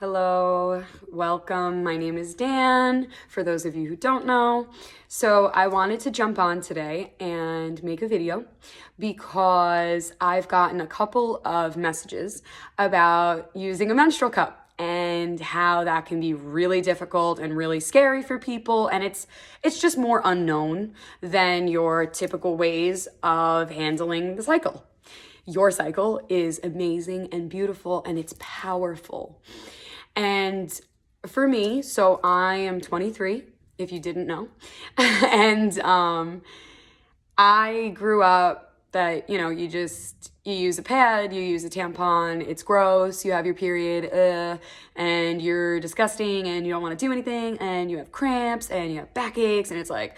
Hello, welcome. My name is Dan, for those of you who don't know. So I wanted to jump on today and make a video because I've gotten a couple of messages about using a menstrual cup and how that can be really difficult and really scary for people, and it's just more unknown than your typical ways of handling the cycle. Your cycle is amazing and beautiful and it's powerful. And for me, so I am 23, if you didn't know, and I grew up that, you use a pad, you use a tampon, it's gross, you have your period, and you're disgusting and you don't want to do anything and you have cramps and you have backaches and it's like,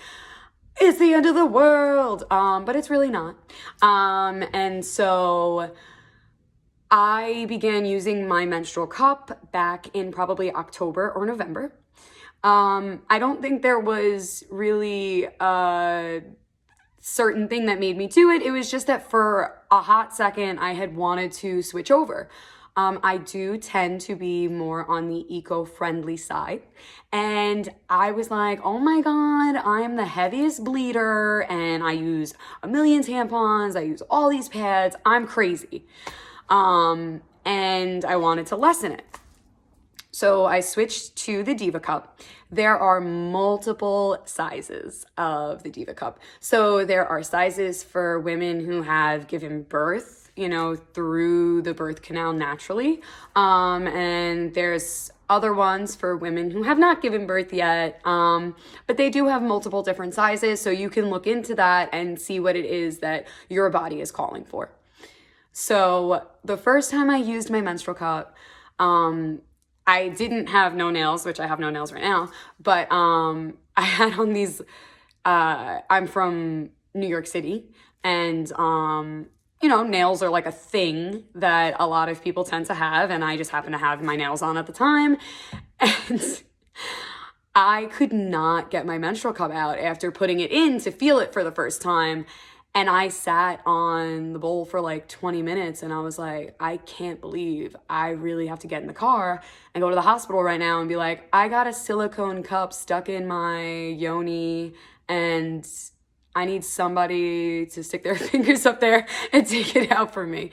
it's the end of the world, but it's really not. And so I began using my menstrual cup back in probably October or November. I don't think there was really a certain thing that made me do it. It was just that for a hot second, I had wanted to switch over. I do tend to be more on the eco-friendly side. And I was like, oh my God, I'm the heaviest bleeder and I use a million tampons. I use all these pads. I'm crazy. And I wanted to lessen it. So I switched to the Diva Cup. There are multiple sizes of the Diva Cup. So there are sizes for women who have given birth, through the birth canal naturally. And there's other ones for women who have not given birth yet. But they do have multiple different sizes. So you can look into that and see what it is that your body is calling for. So the first time I used my menstrual cup, I didn't have no nails, which I have no nails right now, but I had on these, I'm from New York City, and nails are like a thing that a lot of people tend to have, and I just happened to have my nails on at the time, and I could not get my menstrual cup out after putting it in to feel it for the first time. And I sat on the bowl for like 20 minutes and I was like, I can't believe I really have to get in the car and go to the hospital right now and be like, I got a silicone cup stuck in my yoni and I need somebody to stick their fingers up there and take it out for me.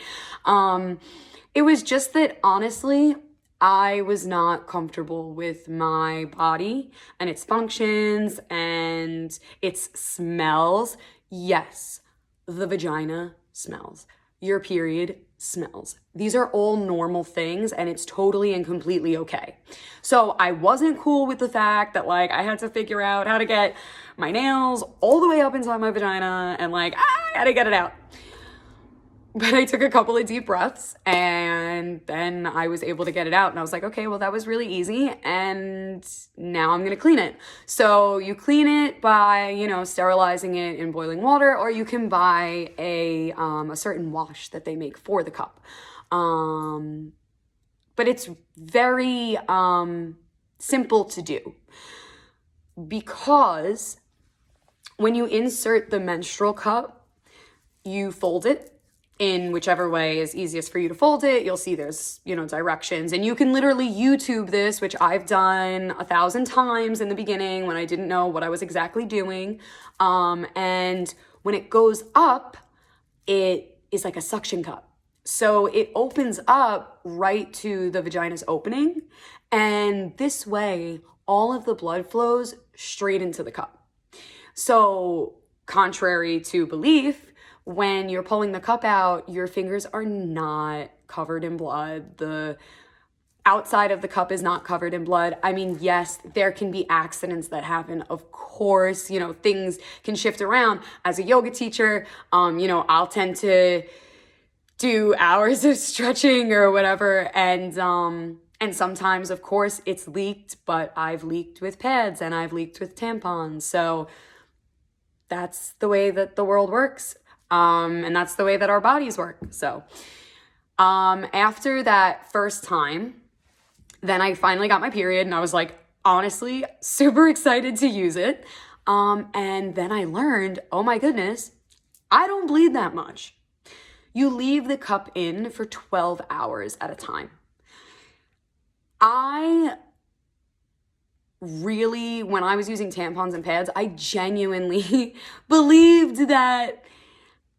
It was just that, honestly, I was not comfortable with my body and its functions and its smells. Yes, the vagina smells. Your period smells. These are all normal things and it's totally and completely okay. So I wasn't cool with the fact that I had to figure out how to get my nails all the way up inside my vagina and I had to get it out. But I took a couple of deep breaths and then I was able to get it out. And I was like, okay, well, that was really easy. And now I'm going to clean it. So you clean it by, sterilizing it in boiling water, or you can buy a certain wash that they make for the cup. But it's very simple to do because when you insert the menstrual cup, you fold it in whichever way is easiest for you to fold it. You'll see there's, directions, and you can literally YouTube this, which I've done 1,000 times in the beginning when I didn't know what I was exactly doing. And when it goes up, it is like a suction cup. So it opens up right to the vagina's opening. And this way, all of the blood flows straight into the cup. So contrary to belief, when you're pulling the cup out, your fingers are not covered in blood. The outside of the cup is not covered in blood. I mean, yes, there can be accidents that happen. Of course, things can shift around. As a yoga teacher, I'll tend to do hours of stretching or whatever. And sometimes, of course, it's leaked, but I've leaked with pads and I've leaked with tampons. So that's the way that the world works. And that's the way that our bodies work. So, after that first time, then I finally got my period and I was honestly, super excited to use it. And then I learned, oh my goodness, I don't bleed that much. You leave the cup in for 12 hours at a time. I really, when I was using tampons and pads, I genuinely believed that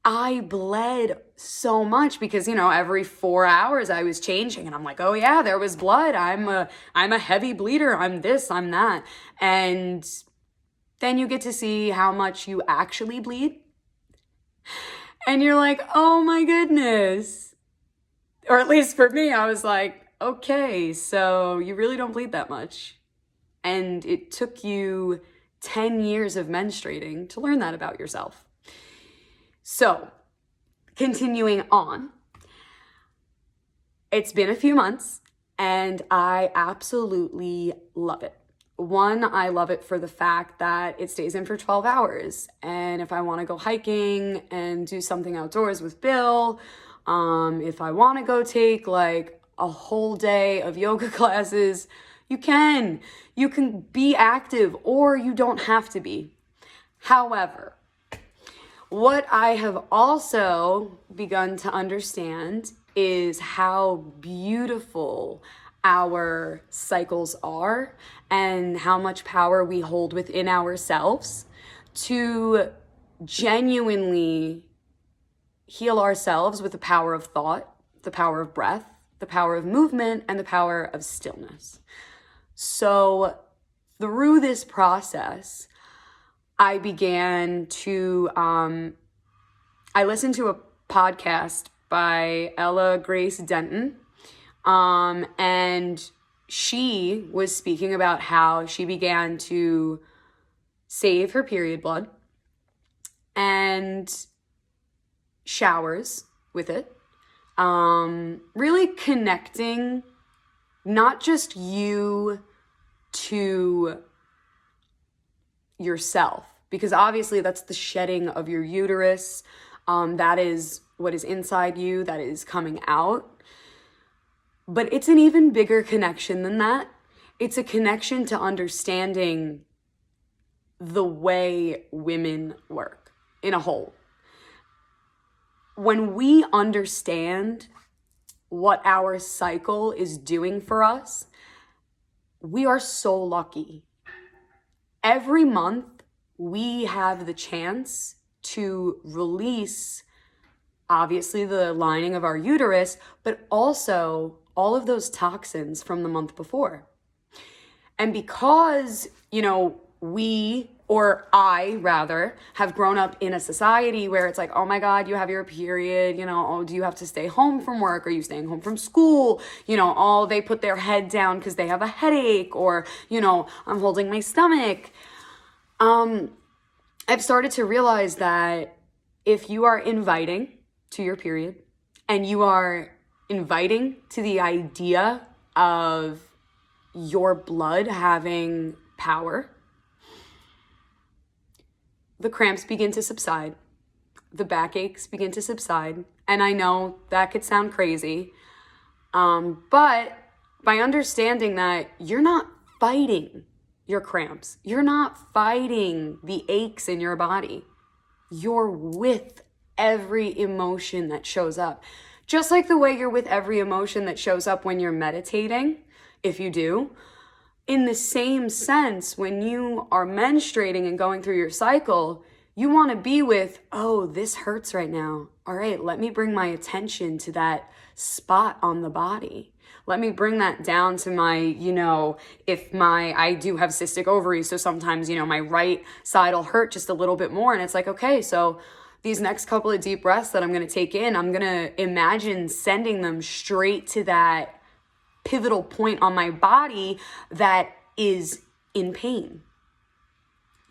I bled so much because, every 4 hours I was changing and I'm like, oh yeah, there was blood. I'm a heavy bleeder. I'm this, I'm that. And then you get to see how much you actually bleed. And you're like, oh my goodness. Or at least for me, I was like, okay, so you really don't bleed that much. And it took you 10 years of menstruating to learn that about yourself. So, continuing on, it's been a few months and I absolutely love it. One, I love it for the fact that it stays in for 12 hours. And if I want to go hiking and do something outdoors with Bill, if I want to go take like a whole day of yoga classes, you can. You can be active or you don't have to be. However, what I have also begun to understand is how beautiful our cycles are and how much power we hold within ourselves to genuinely heal ourselves with the power of thought, the power of breath, the power of movement, and the power of stillness. So through this process, I began to, I listened to a podcast by Ella Grace Denton, and she was speaking about how she began to save her period blood and showers with it, really connecting not just you to yourself, because obviously that's the shedding of your uterus. That is what is inside you that is coming out. But it's an even bigger connection than that. It's a connection to understanding the way women work in a whole. When we understand what our cycle is doing for us, we are so lucky. Every month, we have the chance to release, obviously, the lining of our uterus, but also all of those toxins from the month before. And because, we, or I rather, have grown up in a society where it's like, oh my God, you have your period, oh, do you have to stay home from work? Are you staying home from school? They put their head down because they have a headache, or, I'm holding my stomach. I've started to realize that if you are inviting to your period and you are inviting to the idea of your blood having power, the cramps begin to subside, the backaches begin to subside. And I know that could sound crazy, but by understanding that you're not fighting your cramps, you're not fighting the aches in your body, you're with every emotion that shows up. Just like the way you're with every emotion that shows up when you're meditating, if you do. In the same sense, when you are menstruating and going through your cycle, you want to be with, oh, this hurts right now. All right, let me bring my attention to that spot on the body. Let me bring that down to my, I do have cystic ovaries, so sometimes, my right side will hurt just a little bit more. And it's like, okay, so these next couple of deep breaths that I'm going to take in, I'm going to imagine sending them straight to that pivotal point on my body that is in pain.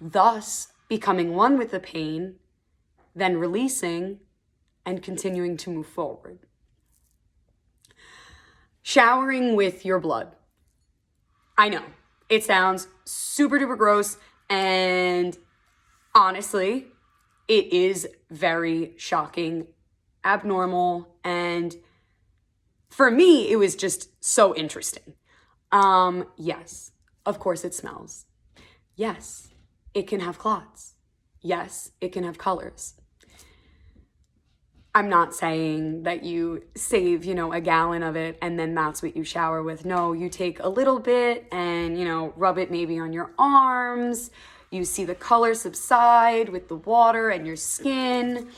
Thus, becoming one with the pain, then releasing and continuing to move forward. Showering with your blood. I know, it sounds super duper gross, and honestly, it is very shocking, abnormal, and for me, it was just so interesting. Yes, of course it smells. Yes, it can have clots. Yes, it can have colors. I'm not saying that you save, a gallon of it and then that's what you shower with. No, you take a little bit and, rub it maybe on your arms. You see the color subside with the water and your skin.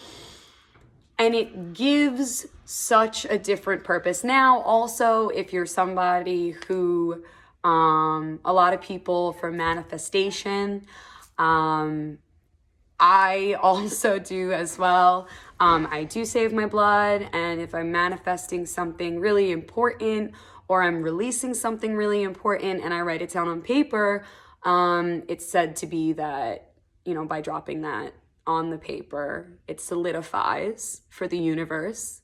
And it gives such a different purpose. Now, also, if you're somebody who, a lot of people for manifestation, I also do as well. I do save my blood, and if I'm manifesting something really important or I'm releasing something really important and I write it down on paper, it's said to be that, by dropping that on the paper, it solidifies for the universe.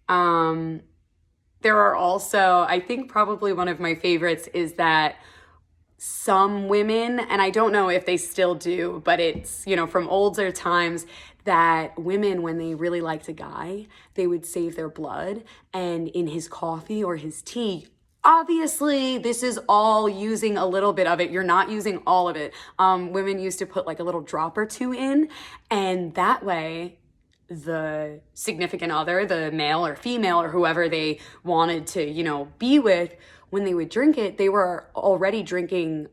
There are also, I think probably one of my favorites is that some women, and I don't know if they still do, but it's, from older times, that women, when they really liked a guy, they would save their blood, and in his coffee or his tea, obviously this is all using a little bit of it. You're not using all of it. Women used to put like a little drop or two in, and that way the significant other, the male or female or whoever they wanted to, be with, when they would drink it, they were already drinking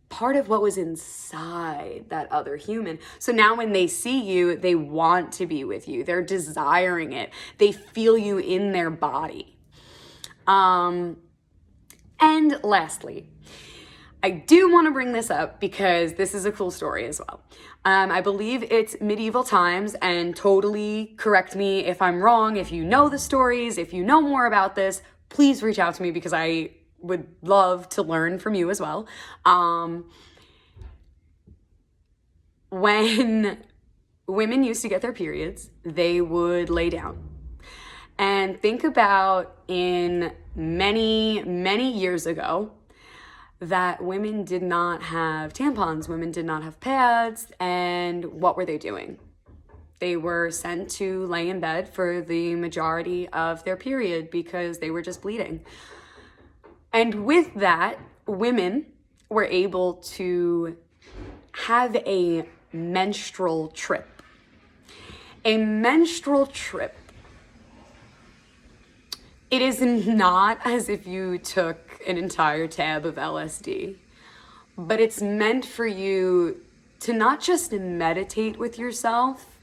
part of what was inside that other human. So now when they see you, they want to be with you. They're desiring it. They feel you in their body. And lastly, I do want to bring this up because this is a cool story as well. I believe it's medieval times, and totally correct me if I'm wrong. If you know the stories, if you know more about this, please reach out to me because I would love to learn from you as well. When women used to get their periods, they would lay down. And think about in many, many years ago, that women did not have tampons, women did not have pads, and what were they doing? They were sent to lay in bed for the majority of their period because they were just bleeding. And with that, women were able to have a menstrual trip. A menstrual trip. It is not as if you took an entire tab of LSD, but it's meant for you to not just meditate with yourself,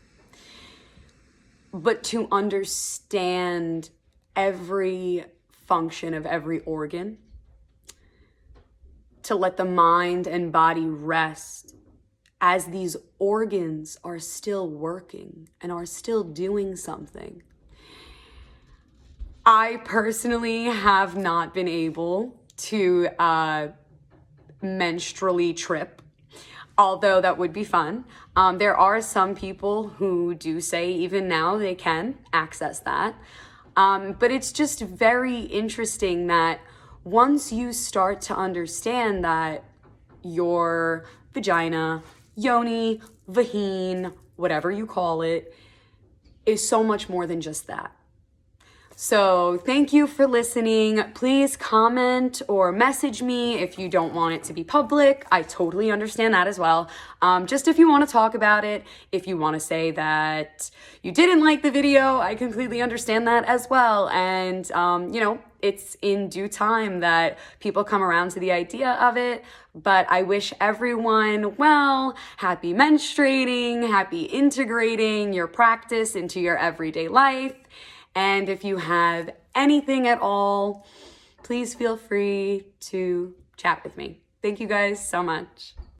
but to understand every function of every organ, to let the mind and body rest as these organs are still working and are still doing something. I personally have not been able to menstrually trip, although that would be fun. There are some people who do say even now they can access that. But it's just very interesting that once you start to understand that your vagina, yoni, vagine, whatever you call it, is so much more than just that. So thank you for listening. Please comment or message me if you don't want it to be public. I totally understand that as well. Just if you want to talk about it, if you want to say that you didn't like the video, I completely understand that as well. And, it's in due time that people come around to the idea of it. But I wish everyone well, happy menstruating, happy integrating your practice into your everyday life. And if you have anything at all, please feel free to chat with me. Thank you guys so much.